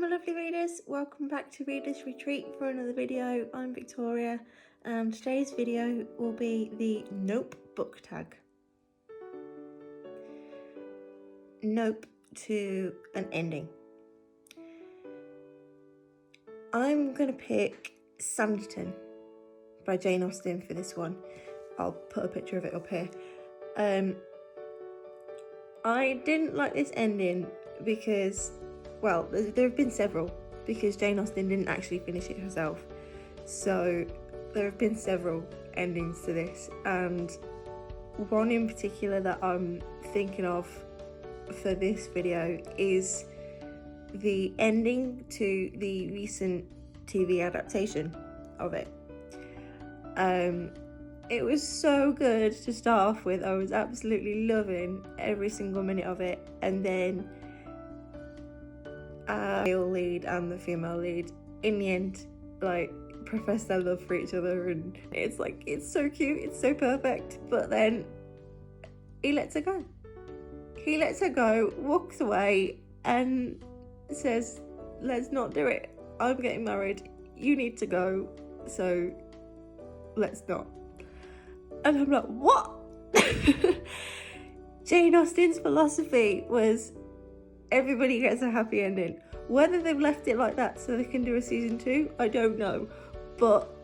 my lovely readers, welcome back to Readers Retreat for another video. I'm Victoria and today's video will be the Nope book tag. Nope to an ending. I'm going to pick Sanditon by Jane Austen for this one. I'll put a picture of it up here. I didn't like this ending because, well, there have been several, because Jane Austen didn't actually finish it herself. So there have been several endings to this, and one in particular that I'm thinking of for this video is the ending to the recent TV adaptation of it. It was so good to start off with. I was absolutely loving every single minute of it, and then the male lead and the female lead in the end like profess their love for each other, and it's like, it's so cute, it's so perfect. But then he lets her go. He lets her go, walks away and says, let's not do it. I'm getting married, you need to go, so let's not. And I'm like, what? Jane Austen's philosophy was everybody gets a happy ending. Whether they've left it like that so they can do a season 2, I don't know. But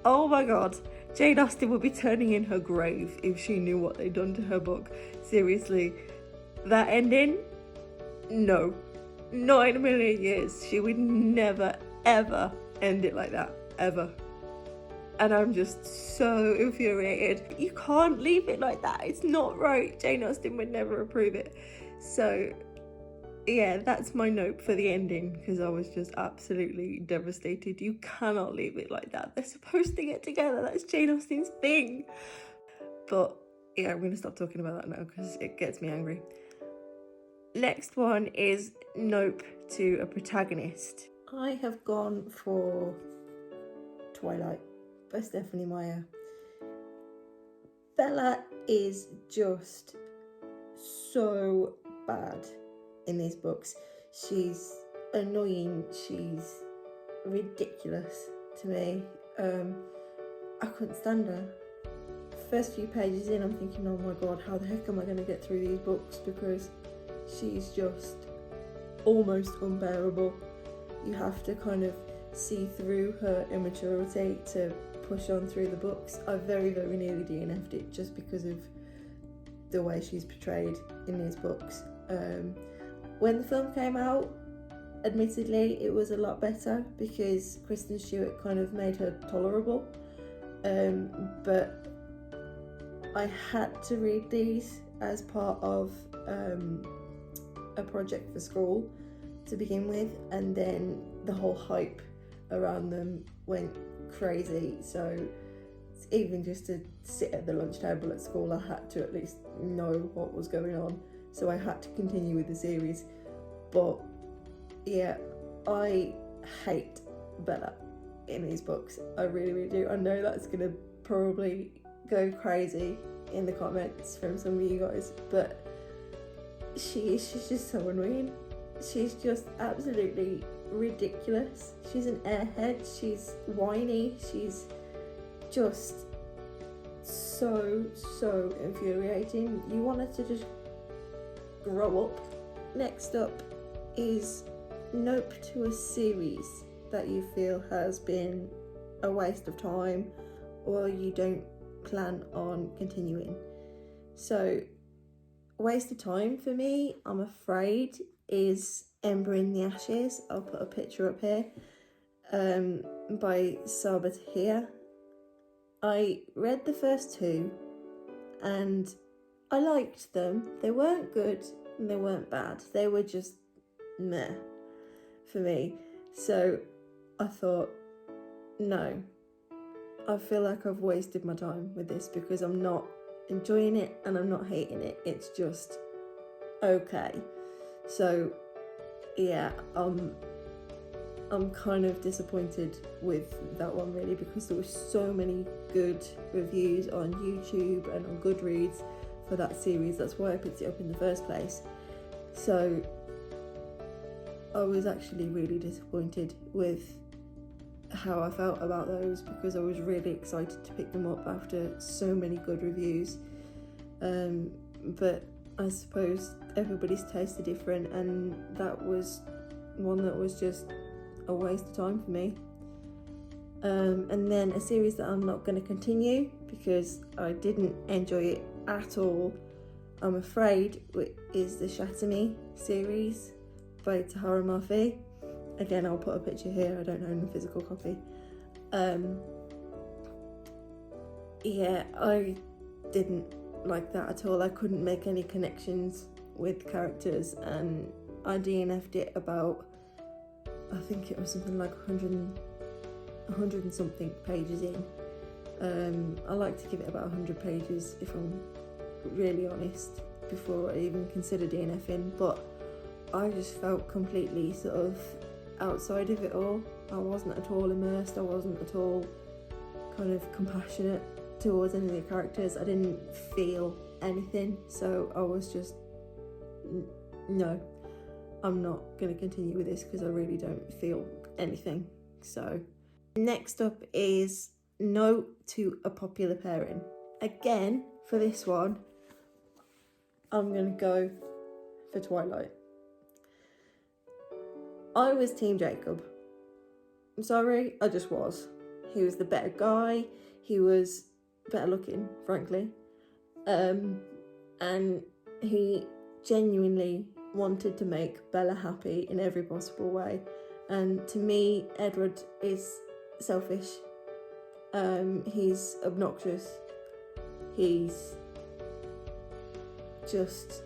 oh my god, Jane Austen would be turning in her grave if she knew what they'd done to her book. Seriously, that ending? No. Not in a million years. She would never, ever end it like that. Ever. And I'm just so infuriated. You can't leave it like that. It's not right. Jane Austen would never approve it. So yeah, that's my note for the ending, because I was just absolutely devastated. You cannot leave it like that. They're supposed to get together. That's Jane Austen's thing. But yeah, I'm going to stop talking about that now because it gets me angry. Next one is Nope to a protagonist. I have gone for Twilight by Stephanie Meyer. Bella is just so bad in these books. She's annoying, she's ridiculous to me. I couldn't stand her. First few pages in, I'm thinking, oh my god, how the heck am I going to get through these books, because she's just almost unbearable. You have to kind of see through her immaturity to push on through the books. I very, very nearly DNF'd it just because of the way she's portrayed in these books. When the film came out, admittedly, it was a lot better because Kristen Stewart kind of made her tolerable. But I had to read these as part of a project for school to begin with, and then the whole hype around them went crazy. So even just to sit at the lunch table at school, I had to at least know what was going on. So I had to continue with the series. But yeah, I hate Bella in these books. I really, really do. I know that's going to probably go crazy in the comments from some of you guys, but she's just so annoying. She's just absolutely ridiculous. She's an airhead, she's whiny, she's just so infuriating. You want her to just grow up. Next up is Nope to a series that you feel has been a waste of time or you don't plan on continuing. So waste of time for me, I'm afraid, is Ember in the Ashes. I'll put a picture up here, by Sabaa Tahir. I read the first 2 and I liked them. They weren't good and they weren't bad. They were just meh for me. So I thought, no, I feel like I've wasted my time with this because I'm not enjoying it and I'm not hating it. It's just okay. So yeah, I'm kind of disappointed with that one really, because there were so many good reviews on YouTube and on Goodreads for that series. That's why I picked it up in the first place. So I was actually really disappointed with how I felt about those, because I was really excited to pick them up after so many good reviews. But I suppose everybody's tastes are different, and that was one that was just a waste of time for me. And then a series that I'm not going to continue because I didn't enjoy it at all, I'm afraid, is the Shatter series by Tahara Mafi. Again, I'll put a picture here, I don't own a physical copy. Yeah, I didn't like that at all. I couldn't make any connections with characters, and I DNF'd it about, I think it was something like 100 and something pages in. I like to give it about 100 pages if I'm really honest before I even consider DNFing, but I just felt completely sort of outside of it all. I wasn't at all immersed, I wasn't at all kind of compassionate towards any of the characters. I didn't feel anything, so I was just, no, I'm not going to continue with this because I really don't feel anything. So next up is No to a Popular Pairing. Again, for this one, I'm going to go for Twilight. I was Team Jacob. I'm sorry, I just was. He was the better guy, he was better looking, frankly. And he genuinely wanted to make Bella happy in every possible way. And to me, Edward is selfish. He's obnoxious. He's just,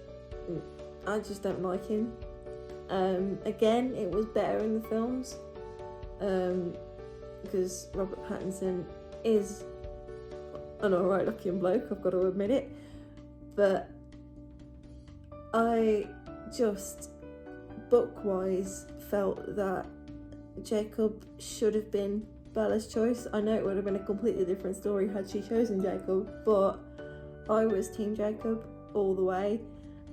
I just don't like him. Again, it was better in the films, because Robert Pattinson is an alright looking bloke, I've got to admit it, but I just, book-wise, felt that Jacob should have been Bella's choice. I know it would have been a completely different story had she chosen Jacob, but I was Team Jacob all the way,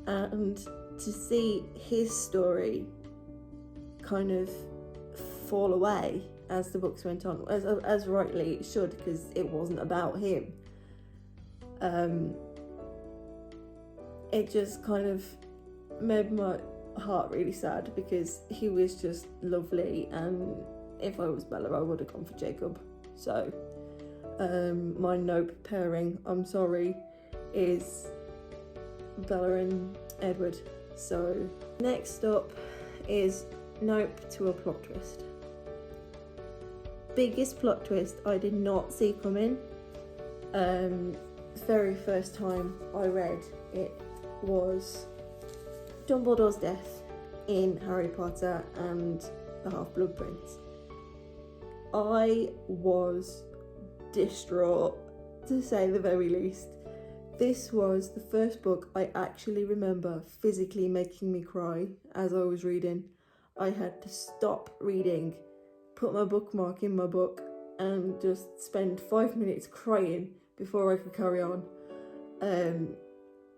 and to see his story kind of fall away as the books went on, as rightly it should, because it wasn't about him, it just kind of made my heart really sad, because he was just lovely, and if I was Bella I would have gone for Jacob. So my nope pairing, I'm sorry, is Bella and Edward. So next up is Nope to a Plot Twist. Biggest plot twist I did not see coming. Very first time I read it was Dumbledore's death in Harry Potter and the Half-Blood Prince. I was distraught, to say the very least. This was the first book I actually remember physically making me cry as I was reading. I had to stop reading, put my bookmark in my book, and just spend 5 minutes crying before I could carry on.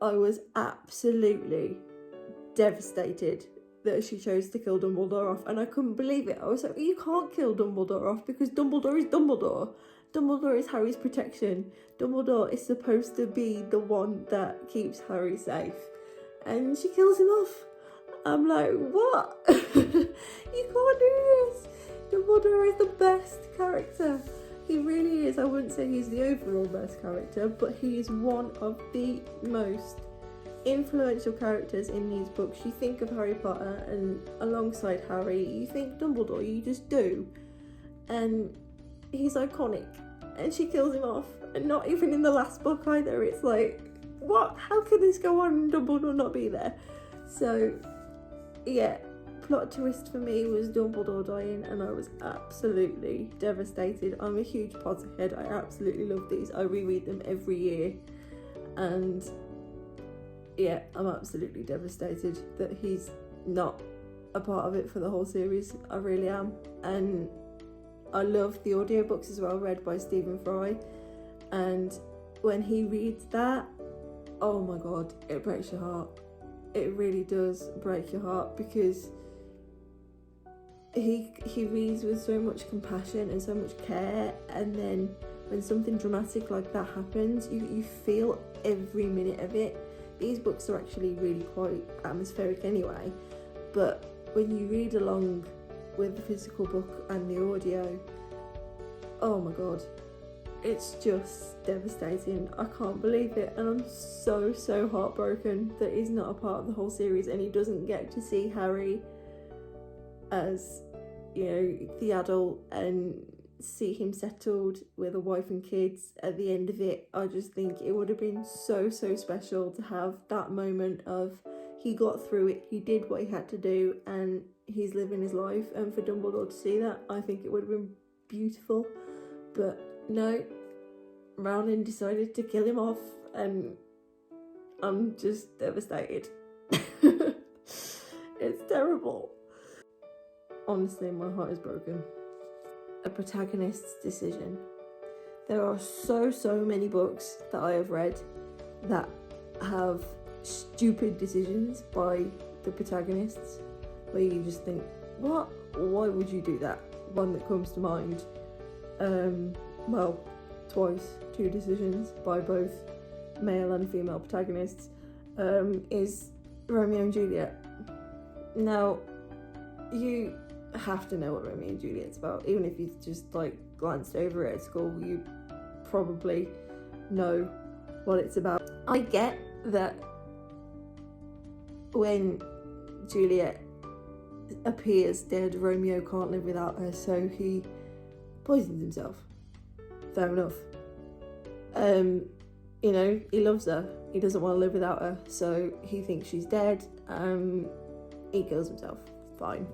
I was absolutely devastated that she chose to kill Dumbledore off, and I couldn't believe it. I was like, you can't kill Dumbledore off because Dumbledore is Dumbledore. Dumbledore is Harry's protection. Dumbledore is supposed to be the one that keeps Harry safe, and she kills him off. I'm like, what? You can't do this. Dumbledore is the best character. He really is. I wouldn't say he's the overall best character, but he is one of the most influential characters in these books. You think of Harry Potter, and alongside Harry, you think Dumbledore, you just do. And he's iconic, and she kills him off, and not even in the last book either. It's like, what? How could this go on and Dumbledore not be there? So, yeah, plot twist for me was Dumbledore dying, and I was absolutely devastated. I'm a huge Potterhead. I absolutely love these. I reread them every year, and yeah, I'm absolutely devastated that he's not a part of it for the whole series. I really am. And I love the audiobooks as well, read by Stephen Fry, and when he reads that, oh my god, it breaks your heart. It really does break your heart, because he reads with so much compassion and so much care, and then when something dramatic like that happens, you feel every minute of it. These books are actually really quite atmospheric anyway, but when you read along with the physical book and the audio, oh my god, it's just devastating. I can't believe it, and I'm so heartbroken that he's not a part of the whole series and he doesn't get to see Harry as, you know, the adult and see him settled with a wife and kids at the end of it. I just think it would have been so special to have that moment of he got through it, he did what he had to do, and he's living his life, and for Dumbledore to see that, I think it would have been beautiful. But no, Rowling decided to kill him off, and I'm just devastated. It's terrible. Honestly, my heart is broken. A protagonist's decision. There are so many books that I have read that have stupid decisions by the protagonists where you just think, what? Why would you do that? One that comes to mind, well, twice, 2 decisions by both male and female protagonists, is Romeo and Juliet. Now, you have to know what Romeo and Juliet's about. Even if you've just like glanced over it at school, you probably know what it's about. I get that when Juliet appears dead, Romeo can't live without her, so he poisons himself. Fair enough. You know, he loves her. He doesn't want to live without her, so he thinks she's dead. He kills himself. Fine.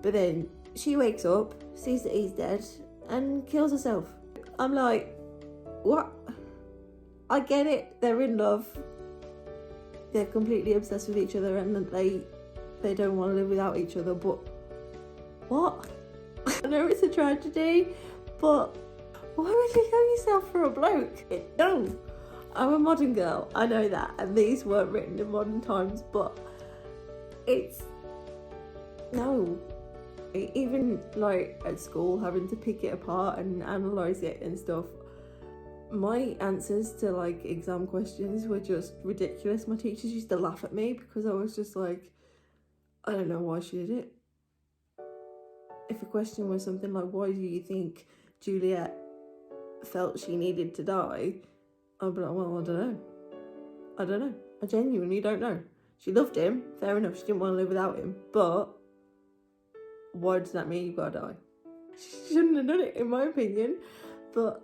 But then she wakes up, sees that he's dead, and kills herself. I'm like, what? I get it. They're in love. They're completely obsessed with each other, and they don't want to live without each other. But what? I know it's a tragedy, but why would you kill yourself for a bloke? No. I'm a modern girl. I know that, and these weren't written in modern times, but it's no. Even like at school, having to pick it apart and analyse it and stuff, my answers to like exam questions were just ridiculous. My teachers used to laugh at me because I was just like, I don't know why she did it. If a question was something like, why do you think Juliet felt she needed to die, I'd be like, well, I don't know. I genuinely don't know. She loved him, fair enough, she didn't want to live without him, but why does that mean you've got to die? She shouldn't have done it, in my opinion. But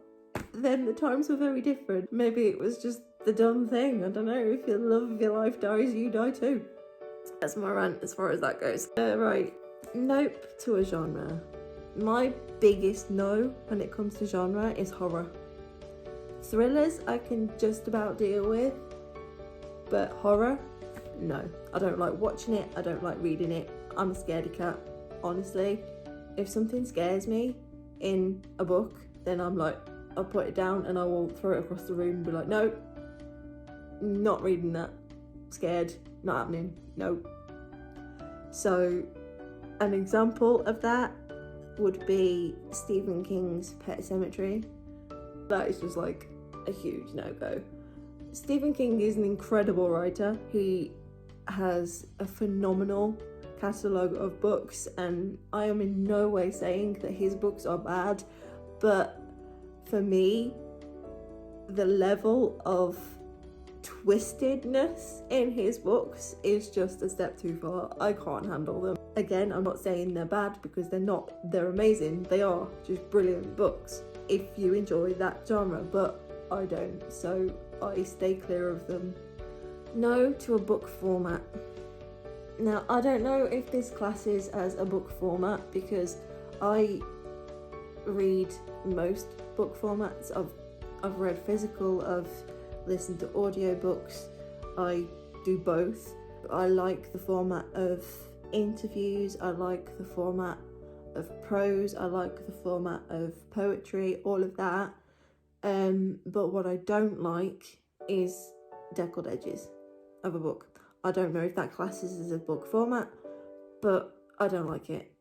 then the times were very different. Maybe it was just the dumb thing. I don't know. If the love of your life dies, you die too. That's my rant as far as that goes. Right. Nope to a genre. My biggest no when it comes to genre is horror. Thrillers I can just about deal with, but horror, no. I don't like watching it. I don't like reading it. I'm a scaredy cat. Honestly, if something scares me in a book, then I'm like, I'll put it down and I will throw it across the room and be like, no, not reading that. Scared, not happening, no. So an example of that would be Stephen King's Pet Semetary. That is just like a huge no-go. Stephen King is an incredible writer. He has a phenomenal catalogue of books, and I am in no way saying that his books are bad, but for me, the level of twistedness in his books is just a step too far. I can't handle them. Again, I'm not saying they're bad because they're not. They're amazing. They are just brilliant books if you enjoy that genre, but I don't, so I stay clear of them. No to a book format. Now, I don't know if this classes as a book format because I read most book formats. I've read physical, I've listened to audiobooks, I do both. I like the format of interviews, I like the format of prose, I like the format of poetry, all of that. But what I don't like is deckled edges of a book. I don't know if that classes as a book format, but I don't like it.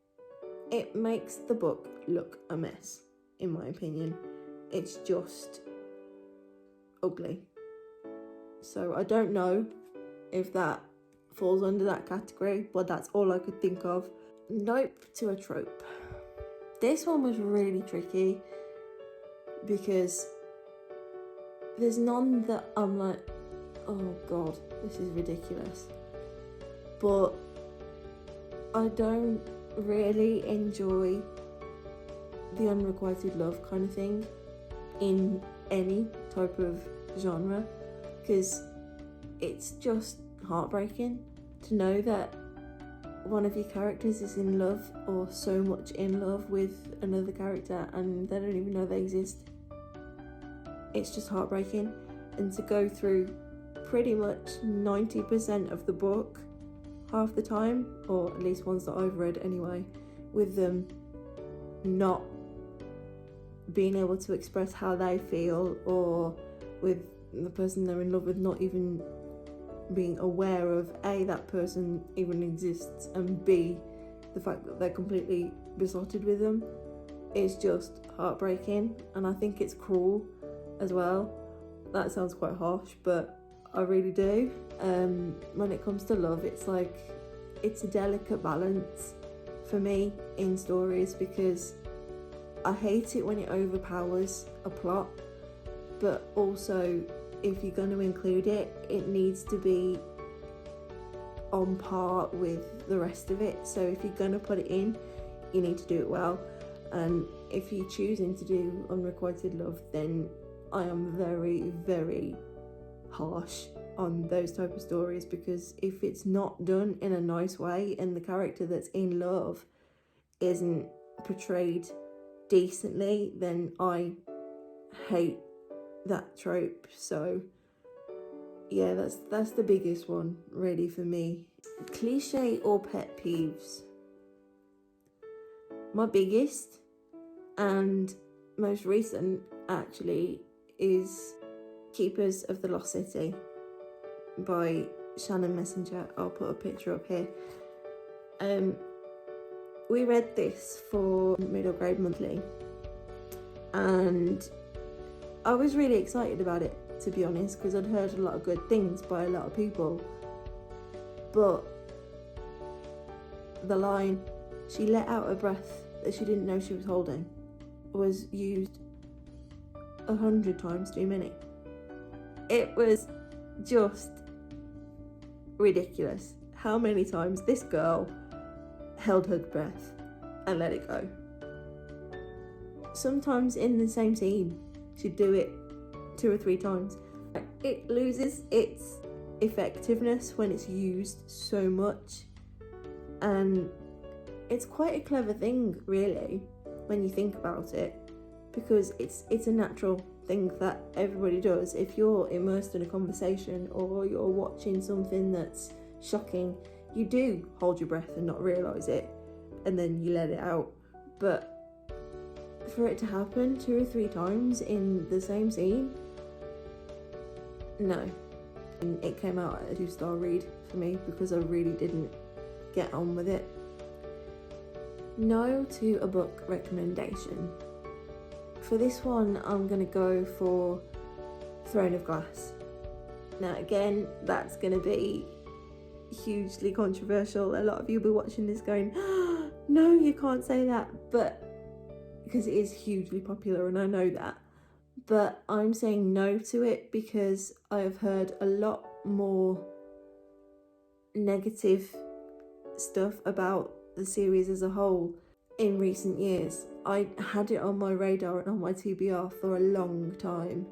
it makes the book look a mess, in my opinion. It's just ugly. So I don't know if that falls under that category, but that's all I could think of. Nope to a trope. This one was really tricky because there's none that I'm like, oh god, this is ridiculous. But I don't really enjoy the unrequited love kind of thing in any type of genre, because it's just heartbreaking to know that one of your characters is in love or so much in love with another character and they don't even know they exist. It's just heartbreaking. And to go through pretty much 90% of the book half the time, or at least ones that I've read anyway, with them not being able to express how they feel, or with the person they're in love with not even being aware of A, that person even exists, and B, the fact that they're completely besotted with them, is just heartbreaking. And I think it's cruel as well. That sounds quite harsh, but I really do. When it comes to love, it's like, it's a delicate balance for me in stories, because I hate it when it overpowers a plot, but also if you're going to include it, it needs to be on par with the rest of it. So if you're going to put it in, you need to do it well. And if you're choosing to do unrequited love, then I am very, very harsh on those type of stories, because if it's not done in a nice way and the character that's in love isn't portrayed decently, then I hate that trope. So yeah, that's the biggest one really for me. Cliche or pet peeves. My biggest and most recent actually is Keepers of the Lost City by Shannon Messenger. I'll put a picture up here. We read this for Middle Grade Monthly and I was really excited about it, to be honest, because I'd heard a lot of good things by a lot of people. But the line, "She let out a breath that she didn't know she was holding," was used 100 times too many. It was just ridiculous how many times this girl held her breath and let it go. Sometimes in the same scene, she'd do it 2 or 3 times. It loses its effectiveness when it's used so much, and it's quite a clever thing really when you think about it, because it's a natural thing that everybody does. If you're immersed in a conversation or you're watching something that's shocking, you do hold your breath and not realise it, and then you let it out. But for it to happen 2 or 3 times in the same scene, no. And it came out at a 2-star read for me because I really didn't get on with it. No to a book recommendation. For this one, I'm going to go for Throne of Glass. Now again, that's going to be hugely controversial. A lot of you will be watching this going, oh, no, you can't say that, but because it is hugely popular and I know that. But I'm saying no to it because I've heard a lot more negative stuff about the series as a whole in recent years. I had it on my radar and on my TBR for a long time,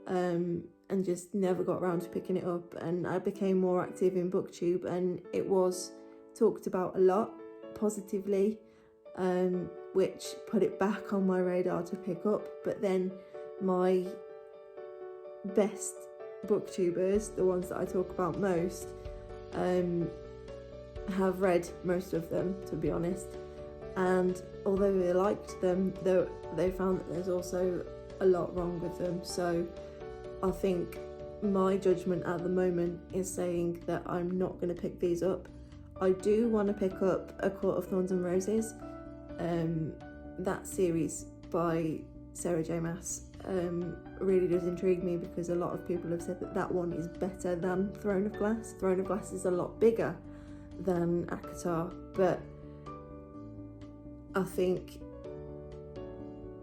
and just never got around to picking it up. And I became more active in BookTube and it was talked about a lot positively, which put it back on my radar to pick up. But then my best booktubers, the ones that I talk about most, have read most of them, to be honest, and although they liked them, they found that there's also a lot wrong with them. So I think my judgment at the moment is saying that I'm not going to pick these up. I do want to pick up A Court of Thorns and Roses That series by Sarah J Maas really does intrigue me, because a lot of people have said that one is better than Throne of Glass. Throne of Glass is a lot bigger than ACOTAR, but I think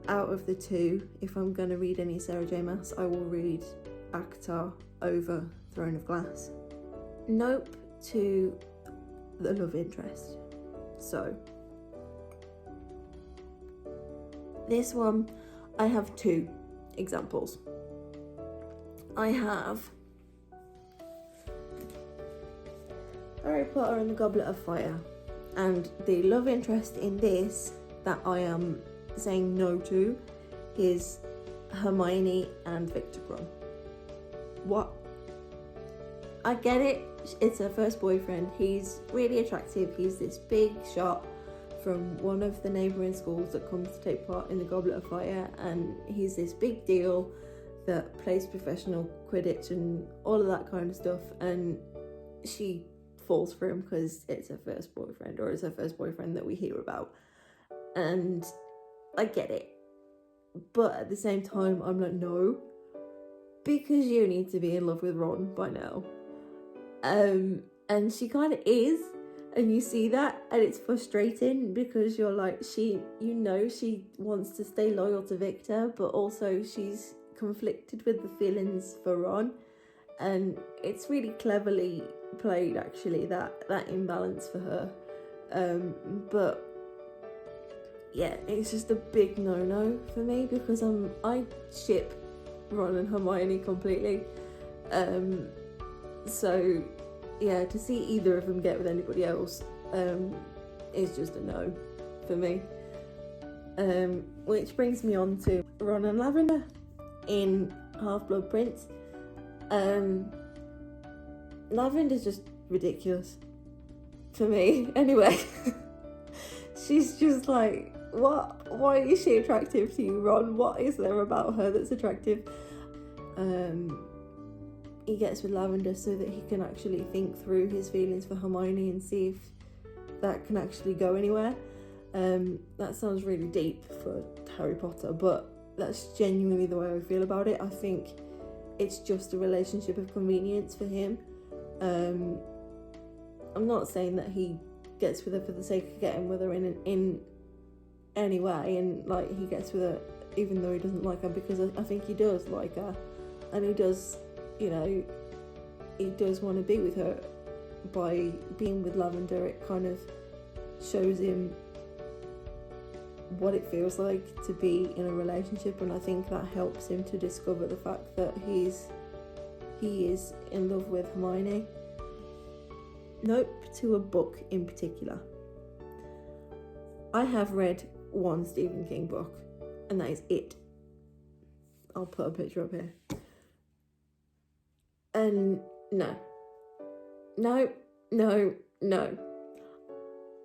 out of the two, if I'm going to read any Sarah J Maas, I will read ACOTAR over Throne of Glass. Nope to the love interest. So this one, I have two examples. I have Harry Potter and the Goblet of Fire, and the love interest in this that I am saying no to is Hermione and Victor Krum. What? I get it, it's her first boyfriend, he's really attractive, he's this big shot from one of the neighbouring schools that comes to take part in the Goblet of Fire, and he's this big deal that plays professional Quidditch and all of that kind of stuff, and she falls for him because it's her first boyfriend, or it's her first boyfriend that we hear about, and I get it, but at the same time I'm like, no, because you need to be in love with Ron by now. And she kind of is, and you see that, and it's frustrating because you're like, she wants to stay loyal to Victor, but also she's conflicted with the feelings for Ron, and it's really cleverly played actually, that imbalance for her. But yeah, it's just a big no-no for me, because I ship Ron and Hermione completely. So yeah, to see either of them get with anybody else is just a no for me. Which brings me on to Ron and Lavender in Half-Blood Prince. Lavender's just ridiculous for me anyway. She's just like, what? Why is she attractive to you, Ron? What is there about her that's attractive? He gets with Lavender so that he can actually think through his feelings for Hermione and see if that can actually go anywhere. That sounds really deep for Harry Potter, but that's genuinely the way I feel about it. I think it's just a relationship of convenience for him. I'm not saying that he gets with her for the sake of getting with her in any way, and like he gets with her even though he doesn't like her, because I think he does like her, and he does, he does want to be with her. By being with Lavender, it kind of shows him what it feels like to be in a relationship, and I think that helps him to discover the fact that he is in love with Hermione. Nope to a book in particular. I have read one Stephen King book, and that is it. I'll put a picture up here. And no.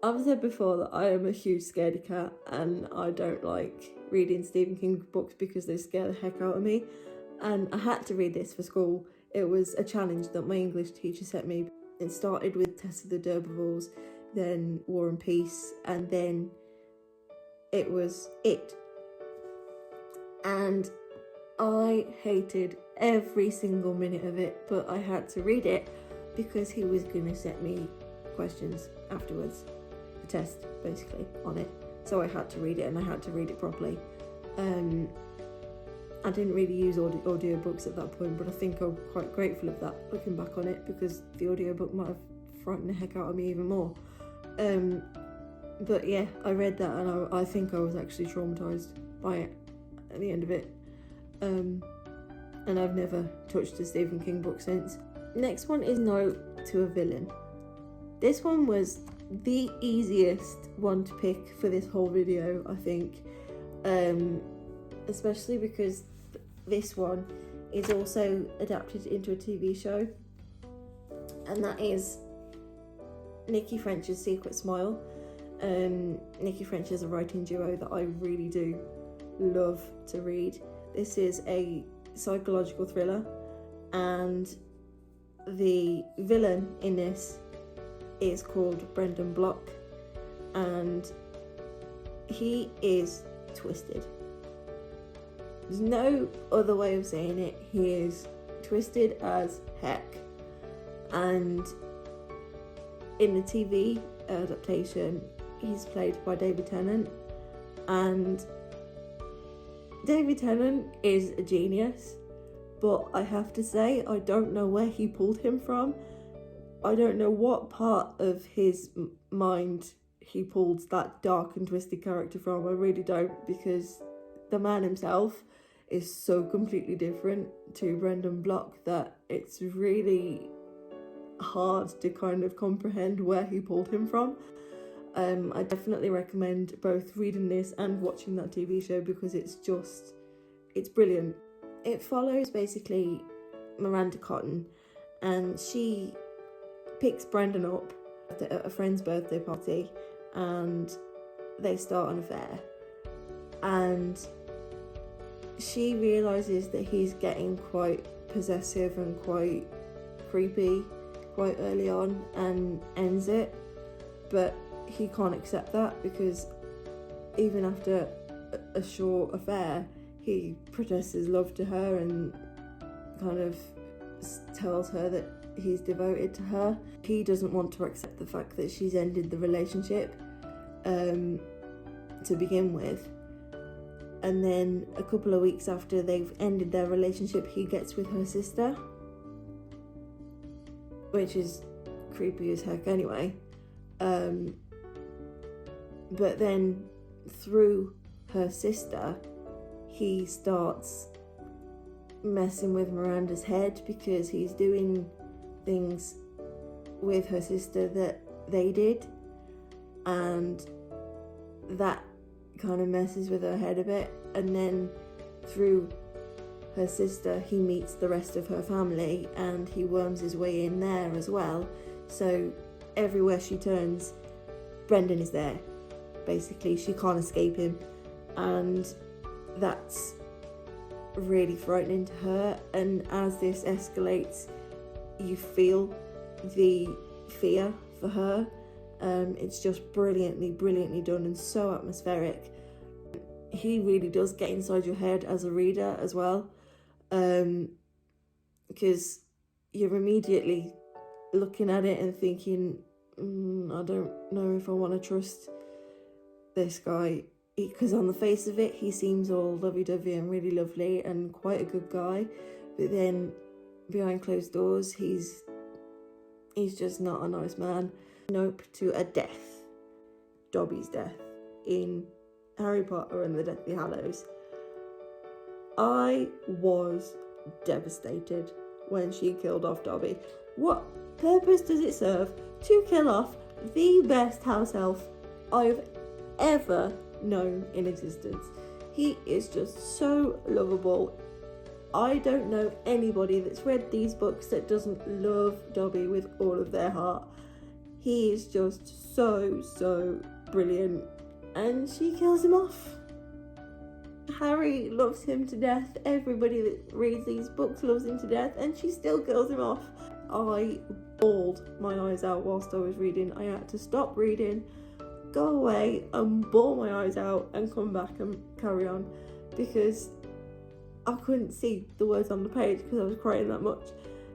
I've said before that I am a huge scaredy cat, and I don't like reading Stephen King books because they scare the heck out of me. And I had to read this for school. It was a challenge that my English teacher set me. It started with Test of the D'Urbervilles, then War and Peace, and then it was It. And I hated every single minute of it, but I had to read it because he was going to set me questions afterwards, a test basically on it. So I had to read it, and I had to read it properly. I didn't really use audiobooks at that point, but I think I'm quite grateful of that looking back on it, because the audiobook might have frightened the heck out of me even more. But yeah, I read that, and I think I was actually traumatised by it at the end of it. And I've never touched a Stephen King book since. Next one is No to a Villain. This one was the easiest one to pick for this whole video, I think. Especially because this one is also adapted into a TV show, and that is Nicci French's Secret Smile. Nicci French is a writing duo that I really do love to read. This is a psychological thriller, and the villain in this is called Brendan Block, and he is twisted. There's no other way of saying it. He is twisted as heck. And in the TV adaptation, he's played by David Tennant, and David Tennant is a genius, but I have to say, I don't know where he pulled him from. I don't know what part of his mind he pulled that dark and twisted character from. I really don't, because the man himself is so completely different to Brendan Block that it's really hard to kind of comprehend where he pulled him from. I definitely recommend both reading this and watching that TV show, because it's brilliant. It follows basically Miranda Cotton, and she picks Brendan up at a friend's birthday party, and they start an affair, and she realises that he's getting quite possessive and quite creepy quite early on, and ends it. But he can't accept that, because even after a short affair, he protests his love to her and kind of tells her that he's devoted to her. He doesn't want to accept the fact that she's ended the relationship to begin with. And then a couple of weeks after they've ended their relationship, he gets with her sister, which is creepy as heck anyway. But then through her sister, he starts messing with Miranda's head, because he's doing things with her sister that they did, and that kind of messes with her head a bit. And then through her sister, he meets the rest of her family, and he worms his way in there as well. So everywhere she turns, Brendan is there. Basically, she can't escape him, and that's really frightening to her. And as this escalates, you feel the fear for her. It's just brilliantly done, and so atmospheric. He really does get inside your head as a reader as well, because you're immediately looking at it and thinking, I don't know if I want to trust this guy, because on the face of it, he seems all lovey-dovey and really lovely and quite a good guy, but then behind closed doors, he's just not a nice man. Nope to a death, Dobby's death in Harry Potter and the Deathly Hallows. I was devastated when she killed off Dobby. What purpose does it serve to kill off the best house elf I've ever known in existence? He is just so lovable. I don't know anybody that's read these books that doesn't love Dobby with all of their heart. He is just so brilliant, and she kills him off. Harry loves him to death. Everybody that reads these books loves him to death, and she still kills him off. I bawled my eyes out whilst I was reading. I had to stop reading, go away and bawl my eyes out, and come back and carry on, because I couldn't see the words on the page because I was crying that much.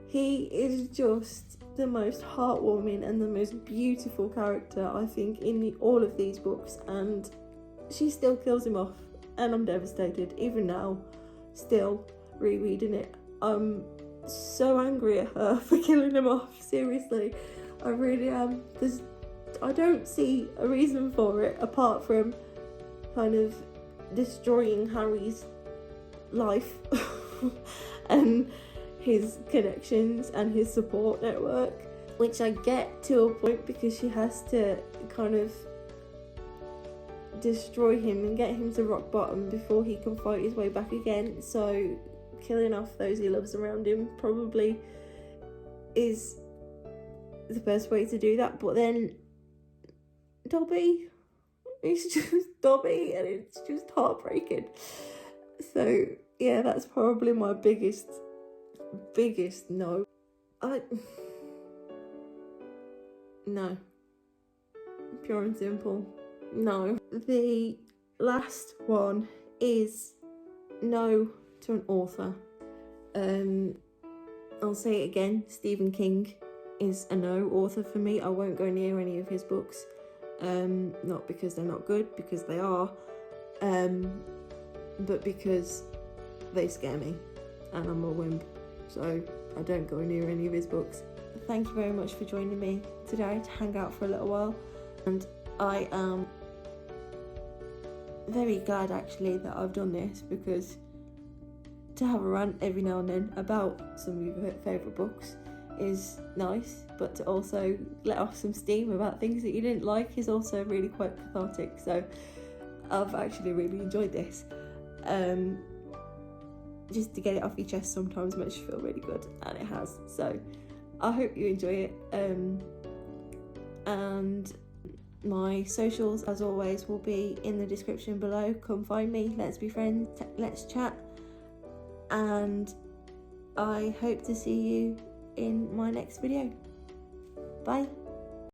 He is just the most heartwarming and the most beautiful character, I think, in all of these books, and she still kills him off, and I'm devastated. Even now, still rereading it, I'm so angry at her for killing him off. Seriously, I really am. I don't see a reason for it apart from kind of destroying Harry's life and his connections and his support network, which I get to a point, because she has to kind of destroy him and get him to rock bottom before he can fight his way back again. So killing off those he loves around him probably is the best way to do that. But then Dobby, it's just Dobby, and it's just heartbreaking. So yeah, that's probably my biggest no. No. Pure and simple. No. The last one is no to an author. I'll say it again, Stephen King is a no author for me. I won't go near any of his books. Not because they're not good, because they are, but because they scare me and I'm a wimp, so I don't go near any of his books. Thank you very much for joining me today to hang out for a little while, and I am very glad actually that I've done this, because to have a rant every now and then about some of your favourite books is nice, but to also let off some steam about things that you didn't like is also really quite cathartic. So I've actually really enjoyed this. Just to get it off your chest sometimes makes you feel really good, and it has. So I hope you enjoy it. And my socials, as always, will be in the description below. Come find me, let's be friends, let's chat, and I hope to see you in my next video. Bye.